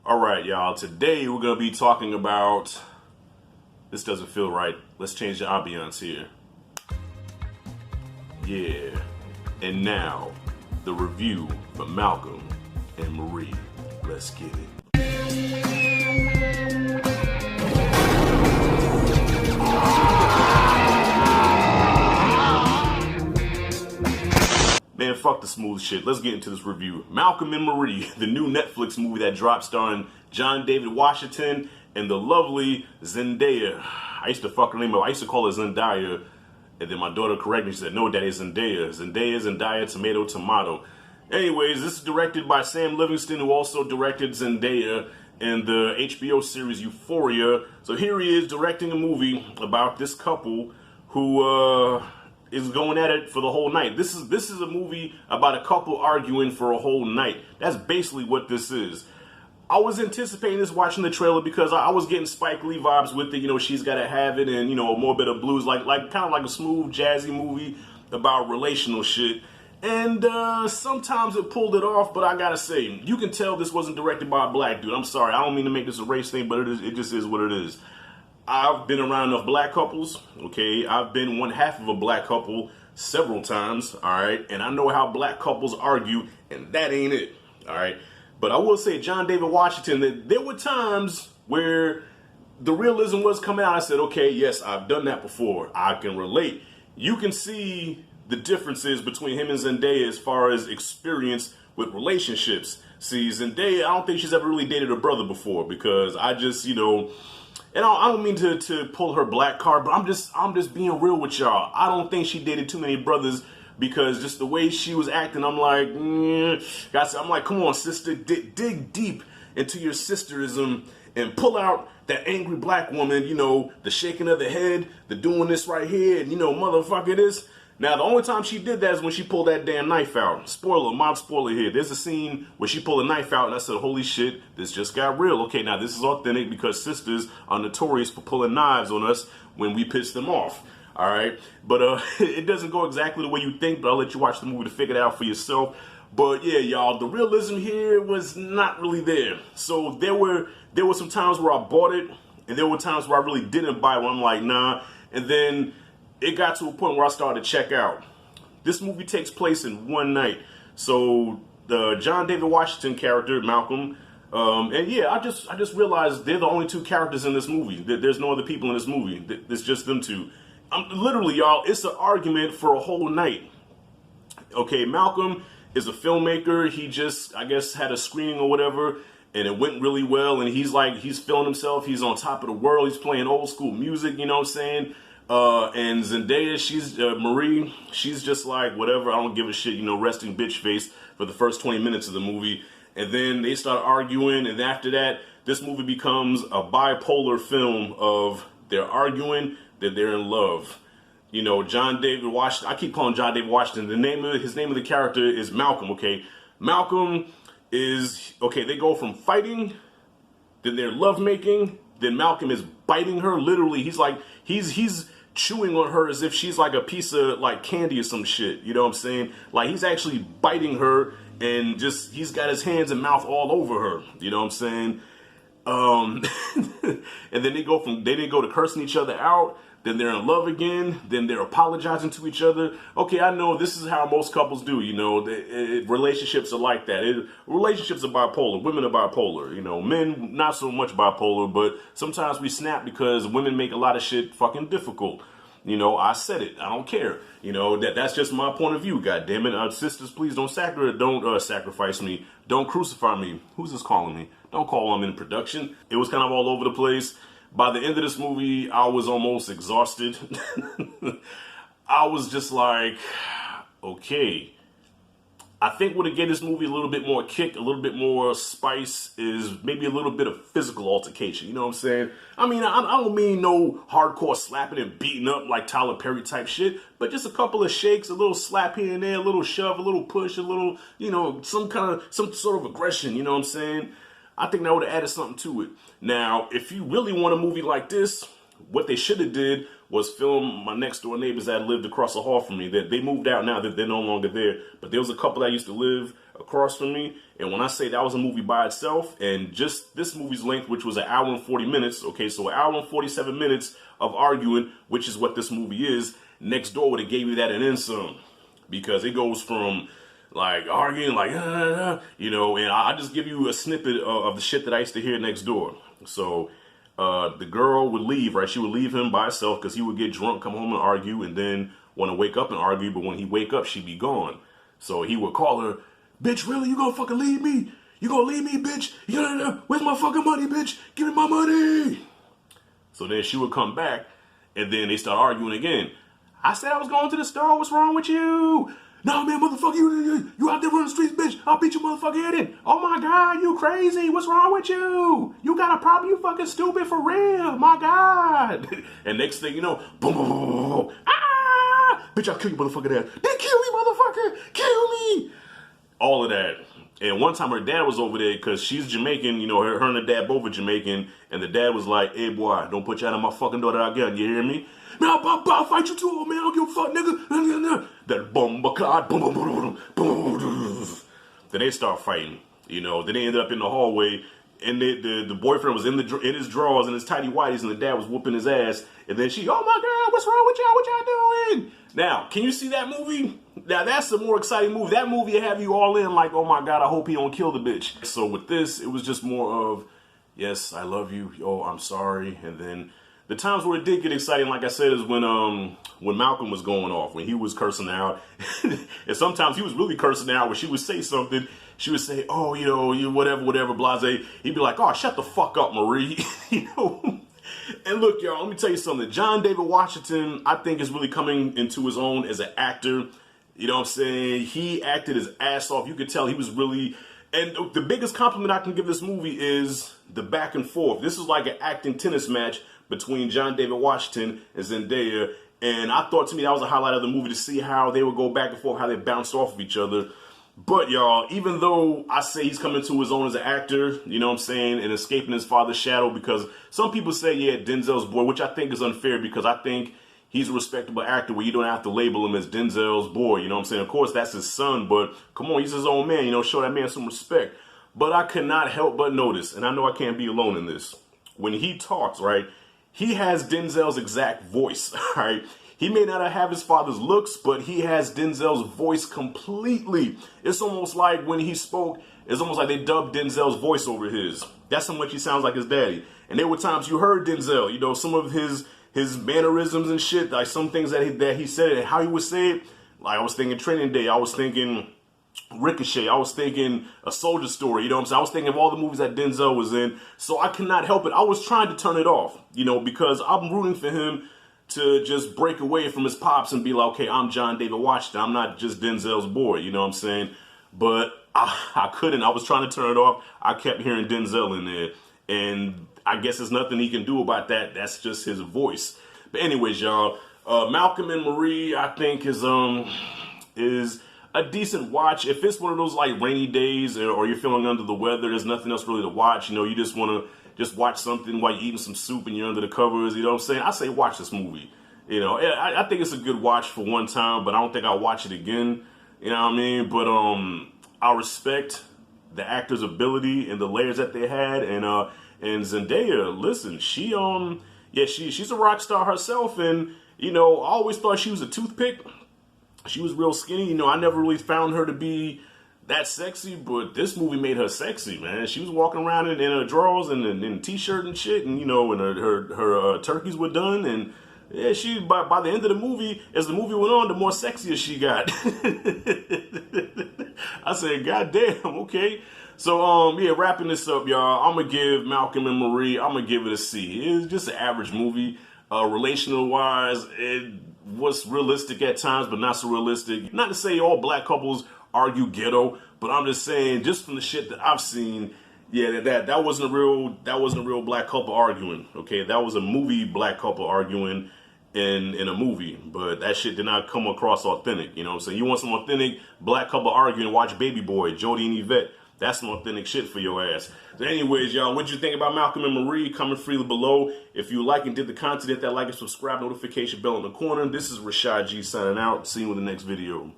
All right, y'all. Today we're gonna be talking about. This doesn't feel right. Let's change the ambiance here. Yeah. And now, the review for Malcolm and Marie. Let's get it. Man, fuck the smooth shit. Let's get into this review. Malcolm and Marie, the new Netflix movie that dropped starring John David Washington and the lovely Zendaya. I used to fuck her name up. I used to call her Zendaya. And then my daughter corrected me. She said, no, that is Zendaya. Zendaya, tomato. Anyways, this is directed by Sam Livingston, who also directed Zendaya in the HBO series Euphoria. So here he is directing a movie about this couple who is going at it for the whole night. This is a movie about a couple arguing for a whole night. That's basically what this is. I was anticipating this watching the trailer because I was getting Spike Lee vibes with it. You know, She's Gotta Have It, and more bit of blues, like kind of like a smooth jazzy movie about relational shit. And sometimes it pulled it off, but I gotta say, you can tell this wasn't directed by a black dude. I'm sorry, I don't mean to make this a race thing, but it just is what it is. I've been around enough black couples, okay? I've been one half of a black couple several times, all right? And I know how black couples argue, and that ain't it, all right? But I will say, John David Washington, that there were times where the realism was coming out. I said, okay, yes, I've done that before. I can relate. You can see the differences between him and Zendaya as far as experience with relationships. See, Zendaya, I don't think she's ever really dated a brother before because I just, and I don't mean to pull her black card, but I'm just being real with y'all. I don't think she dated too many brothers because just the way she was acting, I'm like, I'm like, come on, sister, dig deep into your sisterism and pull out that angry black woman, the shaking of the head, the doing this right here, and motherfucker this. Now, the only time she did that is when she pulled that damn knife out. Spoiler, mild spoiler here. There's a scene where she pulled a knife out, and I said, holy shit, this just got real. Okay, now this is authentic because sisters are notorious for pulling knives on us when we piss them off. All right? But it doesn't go exactly the way you think, but I'll let you watch the movie to figure it out for yourself. But yeah, y'all, the realism here was not really there. So there were some times where I bought it, and there were times where I really didn't buy it, where I'm like, nah. And then it got to a point where I started to check out. This movie takes place in one night. So the John David Washington character, Malcolm, and yeah, I just realized they're the only two characters in this movie. There's no other people in this movie. It's just them two. Literally, y'all, it's an argument for a whole night. Okay, Malcolm is a filmmaker. He just, I guess, had a screening or whatever, and it went really well. And he's feeling himself. He's on top of the world. He's playing old school music, you know what I'm saying? And Zendaya, she's Marie, she's just like, whatever, I don't give a shit, resting bitch face for the first 20 minutes of the movie. And then they start arguing, and after that, this movie becomes a bipolar film of they're arguing, that they're in love. John David Washington, I keep calling John David Washington, his name of the character is Malcolm, okay? Malcolm is, okay, they go from fighting, then they're lovemaking, then Malcolm is biting her, literally, he's chewing on her as if she's like a piece of like candy or some shit, you know what I'm saying? Like he's actually biting her and just, he's got his hands and mouth all over her, you know what I'm saying? And then they go to cursing each other out, then they're in love again, then they're apologizing to each other. Okay, I know this is how most couples do, relationships are like that. Relationships are bipolar, women are bipolar, men not so much bipolar, but sometimes we snap because women make a lot of shit fucking difficult. I said it, I don't care. That's just my point of view, goddammit. Sisters, please don't sacrifice me. Don't crucify me. Who's this calling me? Don't call I'm in production. It was kind of all over the place. By the end of this movie, I was almost exhausted. I was just like, okay. I think what would get this movie a little bit more kick, a little bit more spice is maybe a little bit of physical altercation. You know what I'm saying? I mean, I don't mean no hardcore slapping and beating up like Tyler Perry type shit, but just a couple of shakes, a little slap here and there, a little shove, a little push, a little, some sort of aggression. You know what I'm saying? I think that would have added something to it. Now, if you really want a movie like this, what they should have did was film my next door neighbors that lived across the hall from me. That they moved out now, that they're no longer there. But there was a couple that used to live across from me. And when I say that was a movie by itself, and just this movie's length, which was an hour and 40 minutes, okay, so an hour and 47 minutes of arguing, which is what this movie is, Next Door would have gave you that and then some. Because it goes from like arguing, like, you know, and I just give you a snippet of the shit that I used to hear next door. So the girl would leave, right? She would leave him by herself because he would get drunk, come home and argue, and then want to wake up and argue. But when he wake up, she'd be gone. So he would call her, bitch, really? You gonna fucking leave me? You gonna leave me, bitch? Where's my fucking money, bitch? Give me my money. So then she would come back, and then they start arguing again. I said I was going to the store. What's wrong with you? No, man, motherfucker, you out there running the streets, bitch. I'll beat your motherfucker head in. Oh, my God, you crazy. What's wrong with you? You got a problem? You fucking stupid for real. My God. And next thing you know, boom, boom, boom, boom. Ah! Bitch, I'll kill you, motherfucker. They kill me, motherfucker. Kill me. All of that. And one time her dad was over there because she's Jamaican. You know, her and her dad both are Jamaican. And the dad was like, hey, boy, don't put you out of my fucking door that again. You hear me? Man, I'll fight you too, old man. I don't give a fuck, nigga. That bomba clot, boom, boom, boom, boom, boom. Then they start fighting. You know, then they ended up in the hallway, and the boyfriend was in his drawers and his tidy whities, and the dad was whooping his ass. And then she, oh my God, what's wrong with y'all? What y'all doing? Now, can you see that movie? Now that's a more exciting movie. That movie will have you all in like, oh my God, I hope he don't kill the bitch. So with this, it was just more of, yes, I love you. Oh, I'm sorry. And then the times where it did get exciting, like I said, is when Malcolm was going off, when he was cursing out. And sometimes he was really cursing out when she would say something. She would say, oh, you know, you whatever, blase. He'd be like, oh, shut the fuck up, Marie. You know? And look, y'all, let me tell you something. John David Washington, I think, is really coming into his own as an actor. You know what I'm saying? He acted his ass off. You could tell he was really... And the biggest compliment I can give this movie is the back and forth. This is like an acting tennis match between John David Washington and Zendaya. And I thought, to me, that was a highlight of the movie, to see how they would go back and forth, how they bounced off of each other. But, y'all, even though I say he's coming to his own as an actor, you know what I'm saying, and escaping his father's shadow, because some people say, yeah, Denzel's boy, which I think is unfair, because I think he's a respectable actor where you don't have to label him as Denzel's boy, you know what I'm saying? Of course, that's his son, but come on, he's his own man, you know, show that man some respect. But I could not help but notice, and I know I can't be alone in this, when he talks, right, he has Denzel's exact voice, right? He may not have his father's looks, but he has Denzel's voice completely. It's almost like when he spoke, it's almost like they dubbed Denzel's voice over his. That's how much he sounds like his daddy. And there were times you heard Denzel, you know, some of his mannerisms and shit, like some things that he said and how he would say it. Like I was thinking Training Day, I was thinking Ricochet, I was thinking A Soldier Story, you know what I'm saying? I was thinking of all the movies that Denzel was in. So I cannot help it. I was trying to turn it off, you know, because I'm rooting for him to just break away from his pops and be like, okay, I'm John David Washington. I'm not just Denzel's boy, you know what I'm saying? But I couldn't. I was trying to turn it off. I kept hearing Denzel in there. And I guess there's nothing he can do about that. That's just his voice. But anyways, y'all, Malcolm and Marie, I think is a decent watch. If it's one of those like rainy days or you're feeling under the weather, there's nothing else really to watch. You know, you just want to just watch something while you're eating some soup and you're under the covers, you know what I'm saying? I say watch this movie. You know, I think it's a good watch for one time, but I don't think I'll watch it again. You know what I mean? But I respect the actor's ability and the layers that they had. And Zendaya, listen, she's a rock star herself. And, you know, I always thought she was a toothpick. She was real skinny. You know, I never really found her to be that sexy, but this movie made her sexy, man. She was walking around in her drawers and in a t-shirt and shit, and you know, when her turkeys were done, and yeah, she by the end of the movie, as the movie went on, the more sexier she got. I said, God damn, okay. So yeah, wrapping this up, y'all. I'm gonna give Malcolm and Marie, I'm gonna give it a C. It's just an average movie. Relational wise, it was realistic at times, but not so realistic. Not to say all black couples argue ghetto, but I'm just saying, just from the shit that I've seen, yeah, that wasn't a real black couple arguing. Okay, that was a movie black couple arguing in a movie, but that shit did not come across authentic. You know what I'm saying? You want some authentic black couple arguing, watch Baby Boy, Jodie and Yvette. That's some authentic shit for your ass. So anyways, y'all, what'd you think about Malcolm and Marie? Comment freely below. If you like and did the content, hit that like and subscribe, notification bell in the corner. This is Rashad G signing out. See you in the next video.